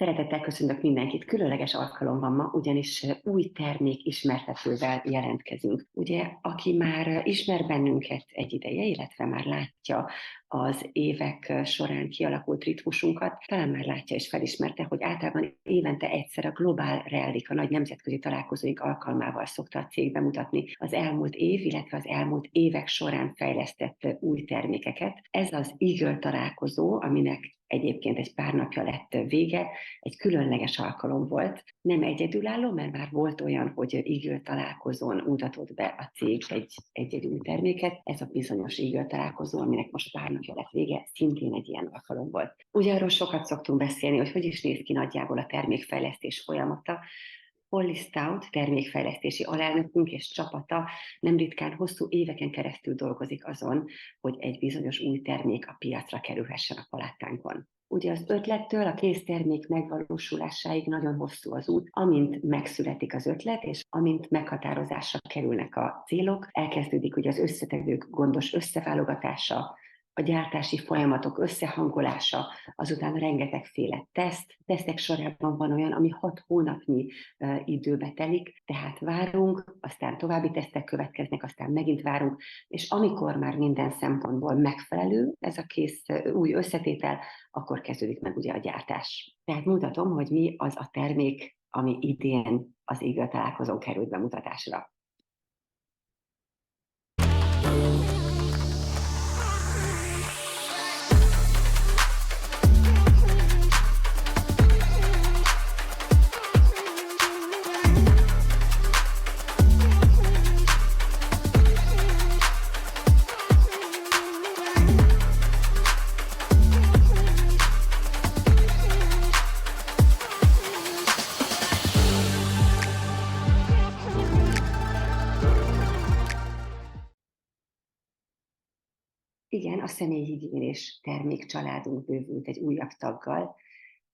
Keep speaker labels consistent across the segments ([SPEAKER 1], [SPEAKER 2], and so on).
[SPEAKER 1] Szeretettel köszöntök mindenkit, különleges alkalom van ma, ugyanis új termék ismertetővel jelentkezünk. Ugye, aki már ismer bennünket egy ideje, illetve már látja az évek során kialakult ritmusunkat, talán már látja és felismerte, hogy általában évente egyszer a Global Rally, a nagy nemzetközi találkozóink alkalmával szokta a cég bemutatni az elmúlt év, illetve az elmúlt évek során fejlesztett új termékeket. Ez az Eagle találkozó, aminek egyébként egy pár napja lett vége, egy különleges alkalom volt. Nem egyedülálló, mert már volt olyan, hogy Eagle találkozón mutatott be a cég egy új terméket. Ez a bizonyos Eagle találkozó, aminek most pár napja lett vége, szintén egy ilyen alkalom volt. Ugye arról sokat szoktunk beszélni, hogy is néz ki nagyjából a termékfejlesztés folyamata. Holly Stout, termékfejlesztési alelnökünk és csapata nem ritkán hosszú éveken keresztül dolgozik azon, hogy egy bizonyos új termék a piacra kerülhessen a palettánkon. Ugye az ötlettől a késztermék megvalósulásáig nagyon hosszú az út, amint megszületik az ötlet, és amint meghatározásra kerülnek a célok, elkezdődik ugye az összetevők gondos összeválogatása, a gyártási folyamatok összehangolása, azután rengetegféle tesztek sorában van olyan, ami 6 hónapnyi időbe telik, tehát várunk, aztán további tesztek következnek, aztán megint várunk, és amikor már minden szempontból megfelelő ez a kész új összetétel, akkor kezdődik meg ugye a gyártás. Tehát mutatom, hogy mi az a termék, ami idén az Eagle találkozón került bemutatásra. Igen, a személyhigiénés termékcsaládunk bővült egy újabb taggal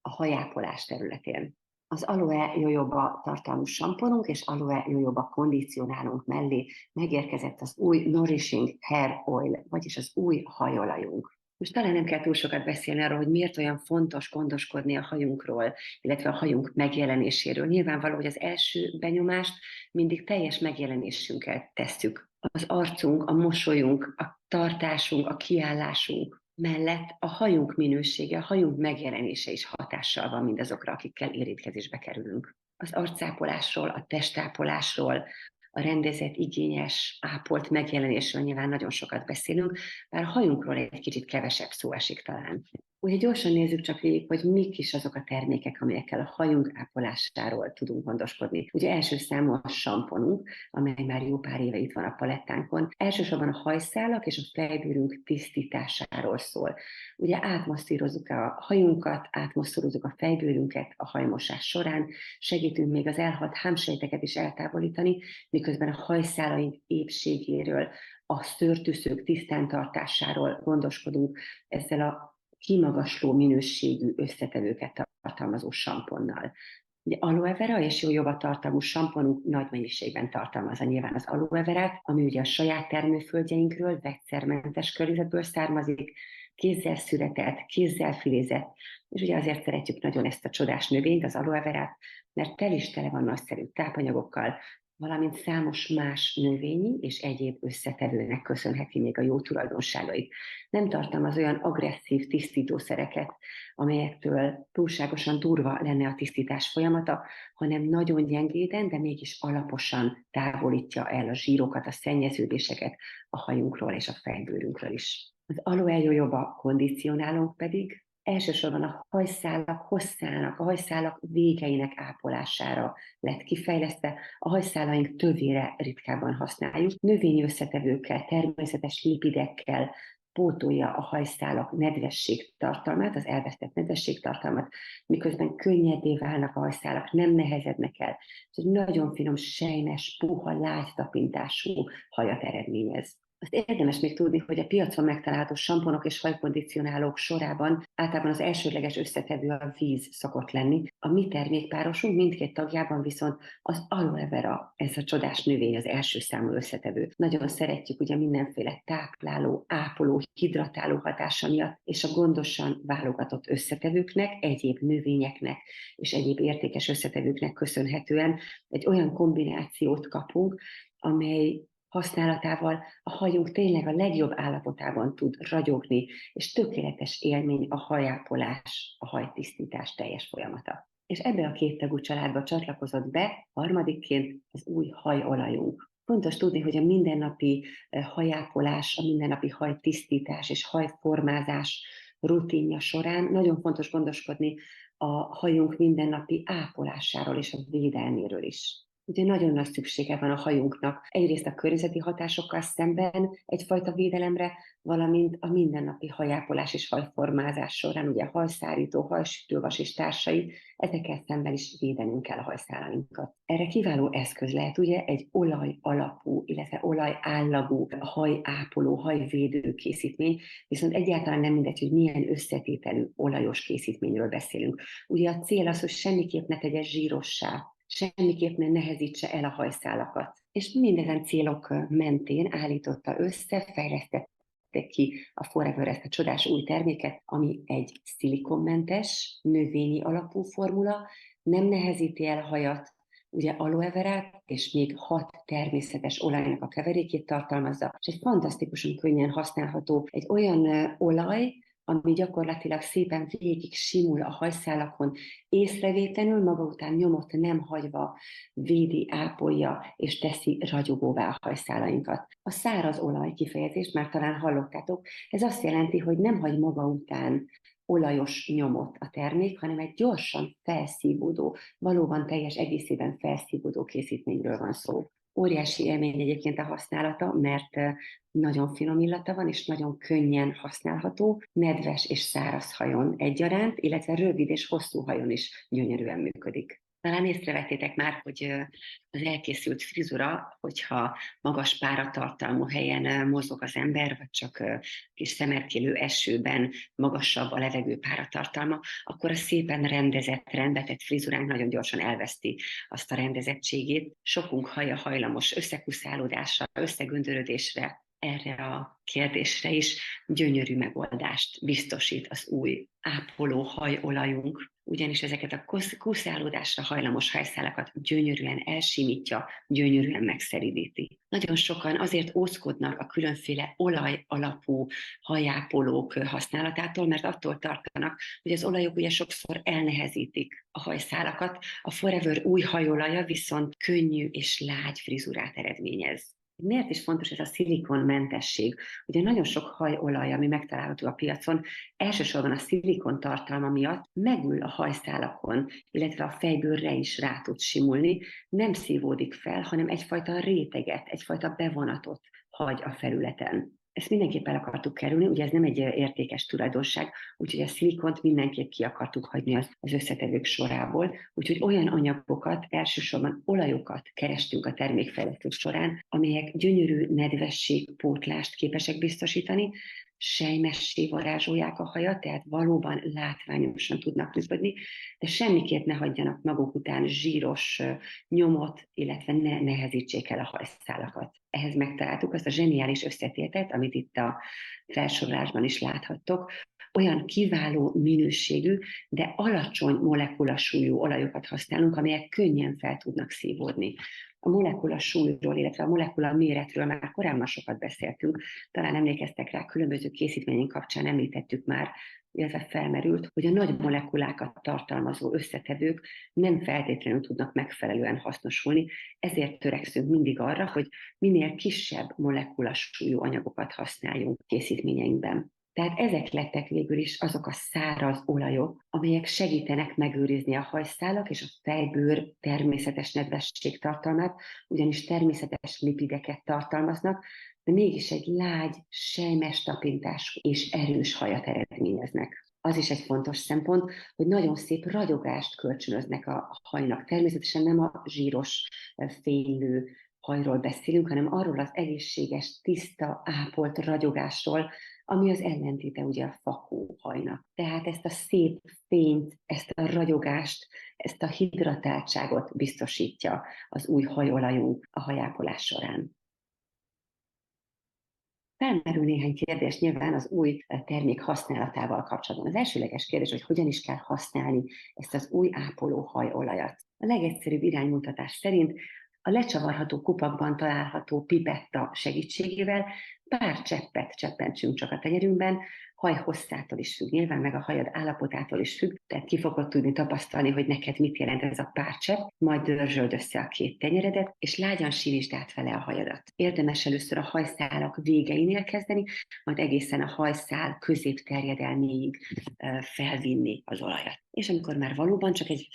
[SPEAKER 1] a hajápolás területén. Az aloe jojoba tartalmú samponunk és aloe jojoba kondicionálunk mellé megérkezett az új Nourishing Hair Oil, vagyis az új hajolajunk. Most talán nem kell túl sokat beszélni arról, hogy miért olyan fontos gondoskodni a hajunkról, illetve a hajunk megjelenéséről. Nyilvánvaló, hogy az első benyomást mindig teljes megjelenésünkkel tesszük. Az arcunk, a mosolyunk, a tartásunk, a kiállásunk mellett a hajunk minősége, a hajunk megjelenése is hatással van mindazokra, akikkel érintkezésbe kerülünk. Az arcápolásról, a testápolásról, a rendezett, igényes, ápolt megjelenésről nyilván nagyon sokat beszélünk, bár a hajunkról egy kicsit kevesebb szó esik talán. Ugye gyorsan nézzük csak végig, hogy mik is azok a termékek, amelyekkel a hajunk ápolásáról tudunk gondoskodni. Ugye első számú a samponunk, amely már jó pár éve itt van a palettánkon. Elsősorban a hajszálak és a fejbőrünk tisztításáról szól. Ugye átmasszírozzuk a hajunkat, átmasszírozzuk a fejbőrünket a hajmosás során, segítünk még az elhalt hámsejteket is eltávolítani, miközben a hajszálaink épségéről, a szőrtűszők tisztántartásáról gondoskodunk ezzel a kimagasló minőségű összetevőket tartalmazó samponnal. Ugye aloe vera és jojoba tartalmú samponunk nagy mennyiségben tartalmazza nyilván az aloe verát, ami ugye a saját termőföldjeinkről, vegyszermentes környezetből származik, kézzel született, kézzel filézett, és ugye azért szeretjük nagyon ezt a csodás növényt, az aloe verát, mert tele van nagyszerű tápanyagokkal, valamint számos más növényi és egyéb összetevőnek köszönheti még a jó tulajdonságait. Nem tartalmaz olyan agresszív tisztítószereket, amelyektől túlságosan durva lenne a tisztítás folyamata, hanem nagyon gyengéden, de mégis alaposan távolítja el a zsírokat, a szennyeződéseket a hajunkról és a fejbőrünkről is. Az aloe jojoba kondicionálónk pedig elsősorban a hajszálak hosszának, a hajszálak végeinek ápolására lett kifejlesztve, a hajszálaink tövére ritkábban használjuk. Növényi összetevőkkel, természetes lipidekkel pótolja a hajszálak nedvességtartalmát, az elvesztett nedvességtartalmat, miközben könnyedé válnak a hajszálak, nem nehezednek el. Ez egy nagyon finom, sejmes, puha, lágy tapintású hajat eredményez. Azt érdemes még tudni, hogy a piacon megtalálható samponok és hajkondicionálók sorában általában az elsődleges összetevő a víz szokott lenni. A mi termékpárosunk mindkét tagjában viszont az aloe vera, ez a csodás növény az első számú összetevő. Nagyon szeretjük ugye mindenféle tápláló, ápoló, hidratáló hatása miatt, és a gondosan válogatott összetevőknek, egyéb növényeknek és egyéb értékes összetevőknek köszönhetően egy olyan kombinációt kapunk, amely használatával a hajunk tényleg a legjobb állapotában tud ragyogni, és tökéletes élmény a hajápolás, a hajtisztítás teljes folyamata. És ebbe a kéttagú családba csatlakozott be harmadikként az új hajolajunk. Fontos tudni, hogy a mindennapi hajápolás, a mindennapi hajtisztítás és hajformázás rutinja során nagyon fontos gondoskodni a hajunk mindennapi ápolásáról és a védelméről is. Ugye nagyon nagy szüksége van a hajunknak egyrészt a környezeti hatásokkal szemben egyfajta védelemre, valamint a mindennapi hajápolás és hajformázás során, ugye hajszárító, hajsütővas és társai, ezekkel szemben is védenünk kell a hajszálainkat. Erre kiváló eszköz lehet ugye egy olaj alapú, illetve olaj állagú hajápoló, hajvédő készítmény, viszont egyáltalán nem mindegy, hogy milyen összetételű olajos készítményről beszélünk. Ugye a cél az, hogy semmiképp ne tegye zsírossá, semmiképp ne nehezítse el a hajszálakat. És mindezen célok mentén állította össze, fejlesztette ki a Forever ezt a csodás új terméket, ami egy szilikonmentes, növényi alapú formula, nem nehezíti el a hajat, ugye aloe verát, és még 6 természetes olajnak a keverékét tartalmazza, és egy fantasztikusan könnyen használható, egy olyan olaj, ami gyakorlatilag szépen végig simul a hajszálakon, észrevétlenül maga után nyomot nem hagyva védi, ápolja és teszi ragyogóvá a hajszálainkat. A száraz olaj kifejezést már talán hallottátok, ez azt jelenti, hogy nem hagy maga után olajos nyomot a termék, hanem egy gyorsan felszívódó, valóban teljes egészében felszívódó készítményről van szó. Óriási élmény egyébként a használata, mert nagyon finom illata van, és nagyon könnyen használható, nedves és száraz hajon egyaránt, illetve rövid és hosszú hajon is gyönyörűen működik. Talán észrevettétek már, hogy az elkészült frizura, hogyha magas páratartalmú helyen mozog az ember, vagy csak kis szemerkélő esőben magasabb a levegő páratartalma, akkor a szépen rendezett, rendbetett frizuránk nagyon gyorsan elveszti azt a rendezettségét. Sokunk haja hajlamos összekuszálódásra, összegöndörödésre, erre a kérdésre is gyönyörű megoldást biztosít az új ápoló hajolajunk, ugyanis ezeket a kuszálódásra hajlamos hajszálakat gyönyörűen elsimítja, gyönyörűen megszeridíti. Nagyon sokan azért óckodnak a különféle olaj alapú hajápolók használatától, mert attól tartanak, hogy az olajok ugye sokszor elnehezítik a hajszálakat, a Forever új hajolaja viszont könnyű és lágy frizurát eredményez. Miért is fontos ez a szilikonmentesség? Ugye nagyon sok hajolaj, ami megtalálható a piacon, elsősorban a szilikon tartalma miatt megül a hajszálakon, illetve a fejbőrre is rá tud simulni, nem szívódik fel, hanem egyfajta réteget, egyfajta bevonatot hagy a felületen. Ezt mindenképp el akartuk kerülni, ugye ez nem egy értékes tulajdonság, úgyhogy a szilikont mindenképp ki akartuk hagyni az összetevők sorából, úgyhogy olyan anyagokat, elsősorban olajokat kerestünk a termékfejlesztés során, amelyek gyönyörű nedvességpótlást képesek biztosítani, sejmessé varázsolják a hajat, tehát valóban látványosan tudnak működni, de semmiképp ne hagyjanak maguk után zsíros nyomot, illetve ne nehezítsék el a hajszálakat. Ehhez megtaláltuk azt a zseniális összetételt, amit itt a felsorolásban is láthattok, olyan kiváló minőségű, de alacsony molekulasúlyú olajokat használunk, amelyek könnyen fel tudnak szívódni. A molekula súlyról, illetve a molekula méretről már korábban sokat beszéltünk, talán emlékeztek rá, különböző készítményünk kapcsán említettük már, illetve felmerült, hogy a nagy molekulákat tartalmazó összetevők nem feltétlenül tudnak megfelelően hasznosulni, ezért törekszünk mindig arra, hogy minél kisebb molekulasúlyú anyagokat használjunk készítményeinkben. Tehát ezek lettek végül is azok a száraz olajok, amelyek segítenek megőrizni a hajszálak és a fejbőr természetes nedvesség tartalmát, ugyanis természetes lipideket tartalmaznak, de mégis egy lágy, sejmes tapintású és erős hajat eredményeznek. Az is egy fontos szempont, hogy nagyon szép ragyogást kölcsönöznek a hajnak. Természetesen nem a zsíros, fénylő hajról beszélünk, hanem arról az egészséges, tiszta, ápolt ragyogásról, ami az ellentéte ugye a fakó hajnak. Tehát ezt a szép fényt, ezt a ragyogást, ezt a hidratáltságot biztosítja az új hajolajunk a hajápolás során. Felmerül néhány kérdés nyilván az új termék használatával kapcsolatban. Az elsőleges kérdés, hogy hogyan is kell használni ezt az új ápoló hajolajat. A legegyszerűbb iránymutatás szerint a lecsavarható kupakban található pipetta segítségével pár cseppet cseppentsünk csak a tenyerünkben, haj hosszától is függ, nyilván meg a hajad állapotától is függ, tehát ki fogod tudni tapasztalni, hogy neked mit jelent ez a pár csepp, majd dörzsöld össze a két tenyeredet, és lágyan sírítsd át vele a hajadat. Érdemes először a hajszálak végeinél kezdeni, majd egészen a hajszál középterjedelméig felvinni az olajat. És amikor már valóban csak egy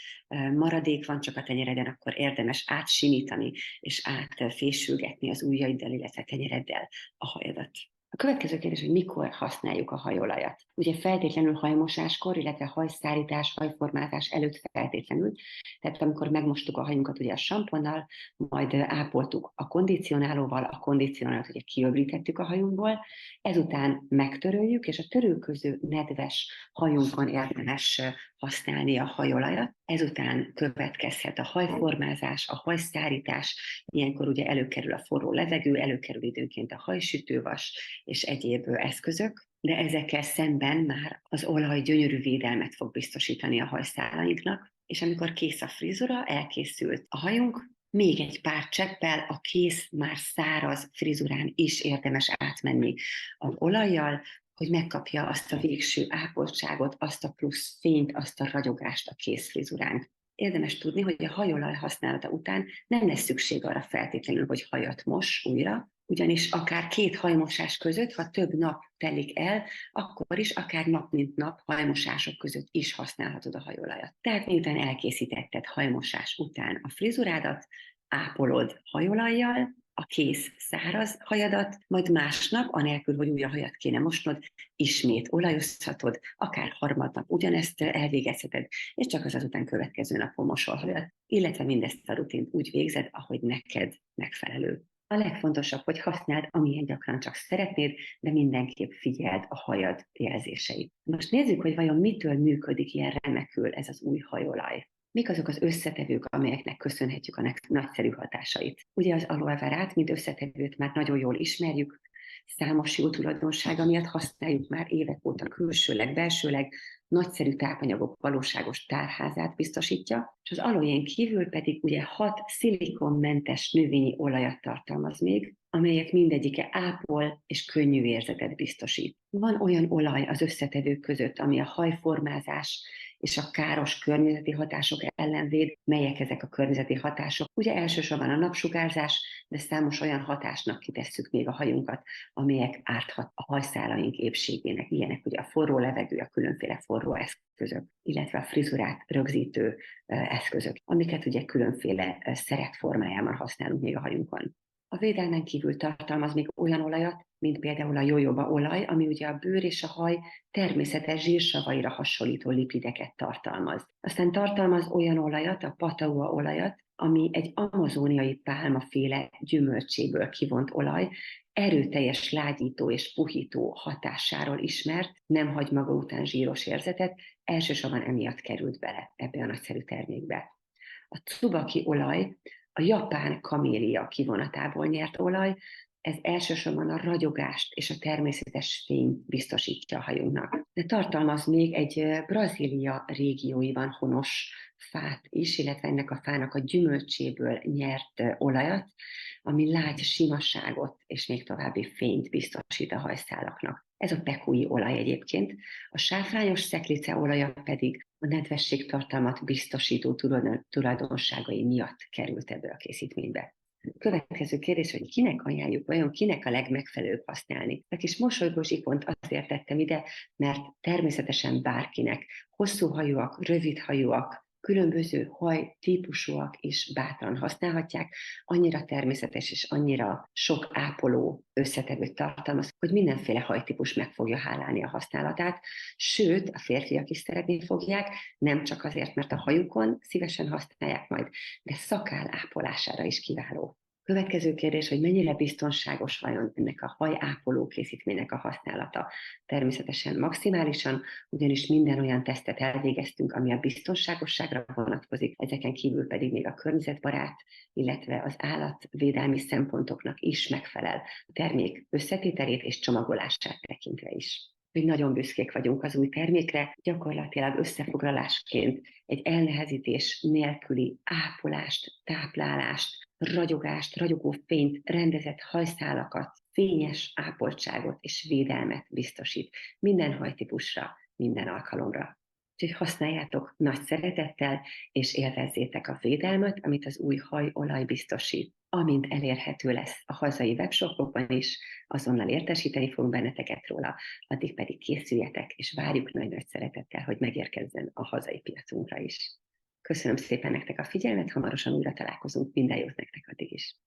[SPEAKER 1] maradék van csak a tenyereden, akkor érdemes átsimítani és átfésülgetni az ujjaiddal, illetve tenyereddel a hajadat. A következő kérdés, hogy mikor használjuk a hajolajat. Ugye feltétlenül hajmosáskor, illetve hajszárítás, hajformázás előtt feltétlenül. Tehát amikor megmostuk a hajunkat ugye a samponnal, majd ápoltuk a kondicionálóval, a kondicionálót ugye kiöblítettük a hajunkból, ezután megtöröljük, és a törölköző nedves hajunkon érdemes használni a hajolajat. Ezután következhet a hajformázás, a hajszárítás, ilyenkor ugye előkerül a forró levegő, előkerül időnként a hajsütővas és egyéb eszközök, de ezekkel szemben már az olaj gyönyörű védelmet fog biztosítani a hajszálainknak, és amikor kész a frizura, elkészült a hajunk, még egy pár cseppel a kész, már száraz frizurán is érdemes átmenni az olajjal, hogy megkapja azt a végső ápoltságot, azt a plusz fényt, azt a ragyogást a kész frizuránk. Érdemes tudni, hogy a hajolaj használata után nem lesz szükség arra feltétlenül, hogy hajat mos újra, ugyanis akár két hajmosás között, ha több nap telik el, akkor is akár nap mint nap hajmosások között is használhatod a hajolajat. Tehát miután elkészítetted hajmosás után a frizurádat, ápolod hajolajjal, a kész száraz hajadat, majd másnap, anélkül, hogy újra hajat kéne mosnod, ismét olajozhatod, akár harmadnap ugyanezt elvégezheted, és csak az azután következő napon mosol hajat, illetve mindezt a rutint úgy végzed, ahogy neked megfelelő. A legfontosabb, hogy használd, amilyen gyakran csak szeretnéd, de mindenképp figyeld a hajad jelzéseit. Most nézzük, hogy vajon mitől működik ilyen remekül ez az új hajolaj. Mik azok az összetevők, amelyeknek köszönhetjük a nagyszerű hatásait? Ugye az aloe verát, mint összetevőt már nagyon jól ismerjük, számos jó tulajdonsága miatt használjuk már évek óta külsőleg, belsőleg, nagyszerű tápanyagok valóságos tárházát biztosítja, és az aloén kívül pedig ugye 6 szilikonmentes növényi olajat tartalmaz még, amelyek mindegyike ápol és könnyű érzetet biztosít. Van olyan olaj az összetevők között, ami a hajformázás és a káros környezeti hatások ellen véd. Melyek ezek a környezeti hatások? Ugye elsősorban a napsugárzás, de számos olyan hatásnak kitesszük még a hajunkat, amelyek árthat a hajszálaink épségének. Ilyenek ugye a forró levegő, a különféle forró eszközök, illetve a frizurát rögzítő eszközök, amiket ugye különféle szerek formájában használunk még a hajunkon. A védelmen kívül tartalmaz még olyan olajat, mint például a jojoba olaj, ami ugye a bőr és a haj természetes zsírsavaira hasonlító lipideket tartalmaz. Aztán tartalmaz olyan olajat, a pataua olajat, ami egy amazóniai pálmaféle gyümölcséből kivont olaj, erőteljes lágyító és puhító hatásáról ismert, nem hagy maga után zsíros érzetet, elsősorban emiatt került bele ebbe a nagyszerű termékbe. A tsubaki olaj a japán kamélia kivonatából nyert olaj, ez elsősorban a ragyogást és a természetes fényt biztosítja a hajunknak. De tartalmaz még egy Brazília régióiban honos fát is, illetve ennek a fának a gyümölcséből nyert olajat, ami lágy simaságot és még további fényt biztosít a hajszálaknak. Ez a pekui olaj egyébként. A sáfrányos szeklice olaja pedig a nedvességtartalmat biztosító tulajdonságai miatt került ebből a készítménybe. Következő kérdés, hogy kinek ajánljuk, vajon kinek a legmegfelelőbb használni. A kis mosolygós ikont azért tettem ide, mert természetesen bárkinek, hosszú hajúak, rövid hajúak, különböző hajtípusúak is bátran használhatják, annyira természetes és annyira sok ápoló összetevőt tartalmaz, hogy mindenféle hajtípus meg fogja hálálni a használatát, sőt, a férfiak is szeretni fogják, nem csak azért, mert a hajukon szívesen használják majd, de szakáll ápolására is kiváló. Következő kérdés, hogy mennyire biztonságos vajon ennek a hajápoló készítménynek a használata. Természetesen maximálisan, ugyanis minden olyan tesztet elvégeztünk, ami a biztonságosságra vonatkozik, ezeken kívül pedig még a környezetbarát, illetve az állatvédelmi szempontoknak is megfelel a termék összetételét és csomagolását tekintve is. Hogy nagyon büszkék vagyunk az új termékre, gyakorlatilag összefoglalásként egy elnehezítés nélküli ápolást, táplálást, ragyogást, ragyogó fényt, rendezett hajszálakat, fényes ápoltságot és védelmet biztosít minden hajtípusra, minden alkalomra. Úgyhogy használjátok nagy szeretettel, és élvezzétek a védelmet, amit az új hajolaj biztosít. Amint elérhető lesz a hazai webshopokban is, azonnal értesíteni fogunk benneteket róla, addig pedig készüljetek, és várjuk nagy-nagy szeretettel, hogy megérkezzen a hazai piacunkra is. Köszönöm szépen nektek a figyelmet, hamarosan újra találkozunk, minden jót nektek addig is!